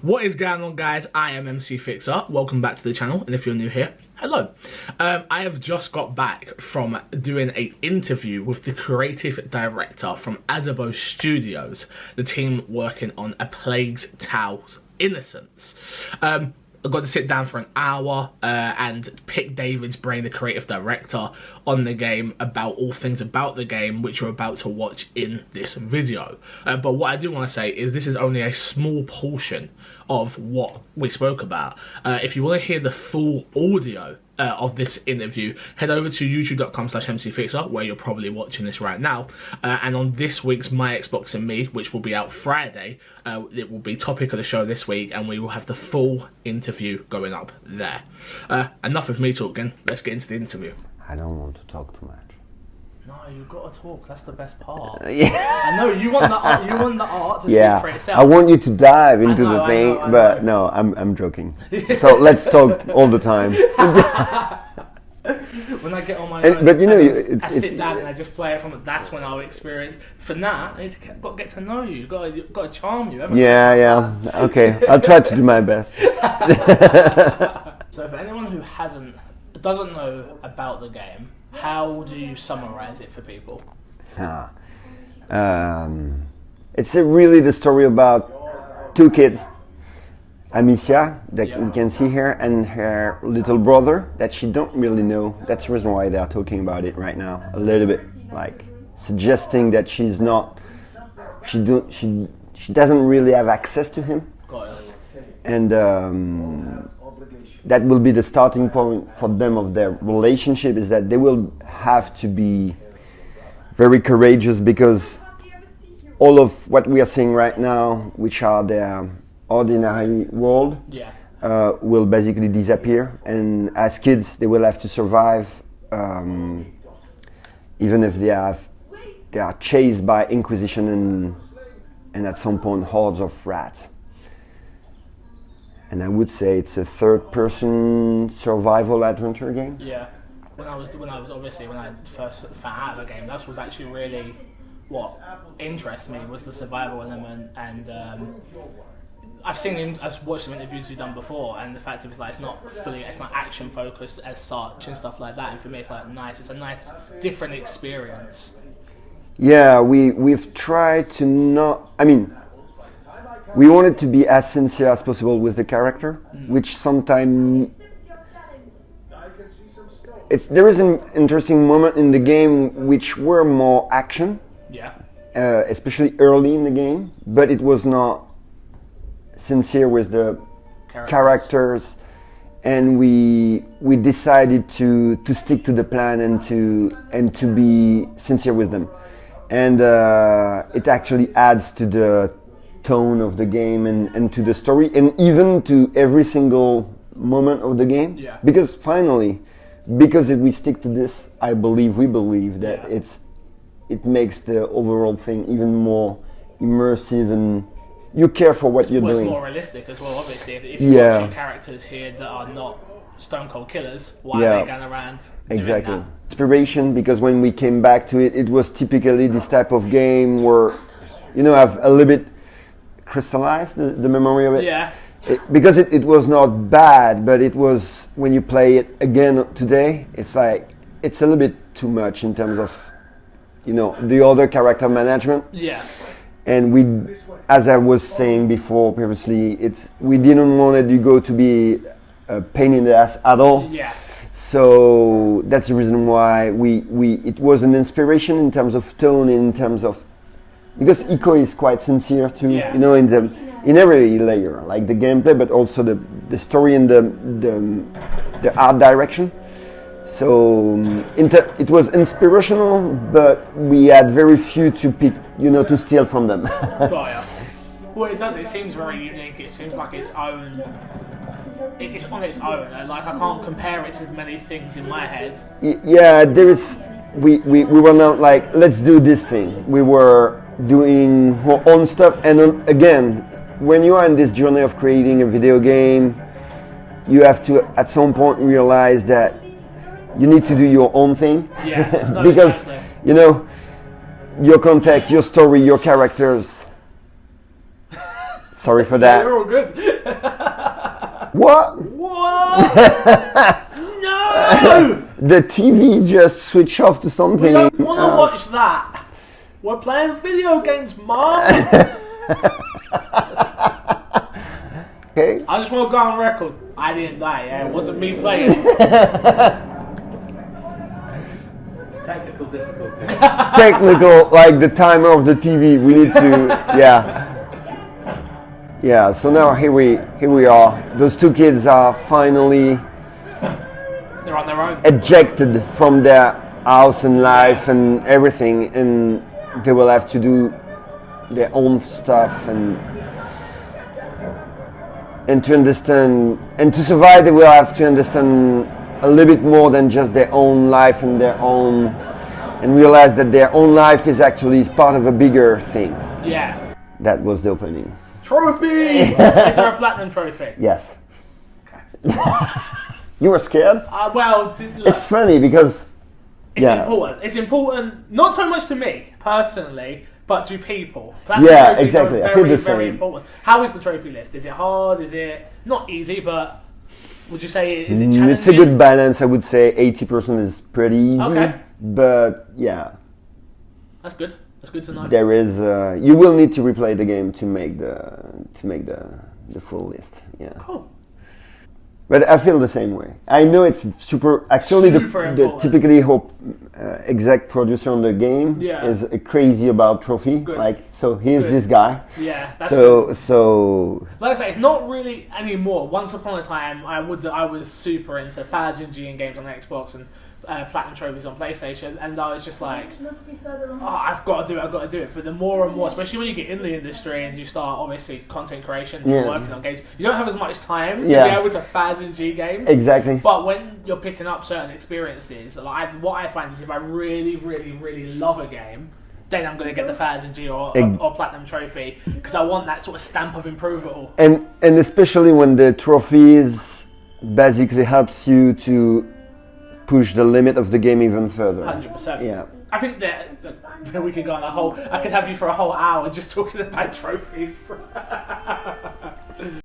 What is going on, guys? I am XoB Fixer. Welcome back to the channel, and if you're new here, hello. I have just got back from doing an interview with the creative director from XoB Studios, the team working on A Plague Tale's Innocence. I got to sit down for an hour and pick David's brain, the creative director, on the game, about all things about the game, which you're about to watch in this video. But what I do want to say is this is only a small portion of what we spoke about. If you want to hear the full audio of this interview, head over to youtube.com/XoBFixer, where you're probably watching this right now, and on this week's My Xbox and Me, which will be out Friday, it will be topic of the show this week, and we will have the full interview going up there. Enough of me talking, let's get into the interview. I don't want to talk too much. No, you've got to talk. That's the best part. Yeah. I know you want the art. You want the art to Yeah. speak for itself. I want you to dive into I know, the thing, I know. but no, I'm joking. So let's talk all the time. When I get on my own, But you know, I sit down and I just play it from. That's when I'll experience. For that, I need to get to know you. You've got to charm you. Yeah. Okay, I'll try to do my best. So, for anyone who doesn't know about the game, how do you summarize it for people? It's really the story about two kids, Amicia, that you can see here, and her little brother that she don't really know. That's the reason why they are talking about it right now. A little bit like suggesting that she doesn't really have access to him, and that will be the starting point for them of their relationship. Is that they will have to be very courageous, because all of what we are seeing right now, which are their ordinary world, will basically disappear, and as kids they will have to survive, even if they are chased by Inquisition and at some point hordes of rats. And I would say it's a third-person survival adventure game. Yeah. When I first found out of the game, that was actually really what interests me, was the survival element. And I've watched some interviews you've done before, and the fact of it's not action focused as such and stuff like that. And for me, it's nice. It's a nice, different experience. Yeah, we've tried to not. I mean, we wanted to be as sincere as possible with the character, which sometimes there is an interesting moment in the game which were more action, especially early in the game, but it was not sincere with the characters, and we decided to stick to the plan and to be sincere with them, and it actually adds to the tone of the game and to the story, and even to every single moment of the game. Because finally, we stick to this, we believe that it makes the overall thing even more immersive, and you care for what you're doing. It's more realistic as well, obviously. If you've got two characters here that are not stone cold killers, why are they going around doing that? Inspiration, because when we came back to it, it was typically this type of game where, I've a little bit crystallized the memory of it. Because it was not bad, but it was, when you play it again today, it's a little bit too much in terms of, the other character management. And as I was saying before previously, we didn't want it to be a pain in the ass at all. So that's the reason why it was an inspiration in terms of tone, in terms of, because Ico is quite sincere too, in every layer, like the gameplay, but also the story and the art direction. So it was inspirational, but we had very few to pick, to steal from them. Well, it does. It seems very unique. It seems like its own. It's on its own. Like, I can't compare it to many things in my head. Yeah, there is. We were not like, let's do this thing. We were doing our own stuff, and again, when you are in this journey of creating a video game, you have to at some point realize that you need to do your own thing. Because your context, your story, your characters, Sorry for that. You're all good. What? What? No! The TV just switched off to something. We don't want to watch that. We're playing video games, Mom. Okay. I just want to go on record. I didn't die. Yeah, it wasn't me playing. Technical difficulty. Technical, like the timer of the TV. We need to, yeah. So now here we are. Those two kids are finally They're on their own. ejected from their house and life and everything, and they will have to do their own stuff and to understand and to survive. They will have to understand a little bit more than just their own life and their own, and realize that their own life is actually part of a bigger thing. Yeah. That was the opening. Trophy! Is there a platinum trophy? Yes. Okay. You were scared? Well, look, It's funny because it's important. It's important, not so much to me, personally, but to people. Platinum Yeah, trophies exactly. Are I feel very, the very same. important. How is the trophy list? Is it hard? Is it not easy, but would you say, is it challenging? It's a good balance. I would say 80% is pretty easy. Okay. But yeah, That's good. That's good to know. there is. You will need to replay the game to make the full list. Yeah. Cool. But I feel the same way. I know it's super. Actually, the important. typically exec producer on the game is crazy about trophy. Good. Like, so here's Good. this guy. Yeah, that's good. So Like I say, it's not really anymore. Once upon a time, I was super into 1000G in games on Xbox and platinum trophies on PlayStation, and I was just like, I've got to do it. But the more and more, especially when you get in the industry and you start obviously content creation and working on games, you don't have as much time to be able to 1000G games. Exactly. But when you're picking up certain experiences, like what I find is if I really, really, really love a game, then I'm going to get the 1000G or platinum trophy because I want that sort of stamp of approval. And especially when the trophies basically helps you to push the limit of the game even further. 100%. Yeah. I think that we could go on I could have you for a whole hour just talking about trophies.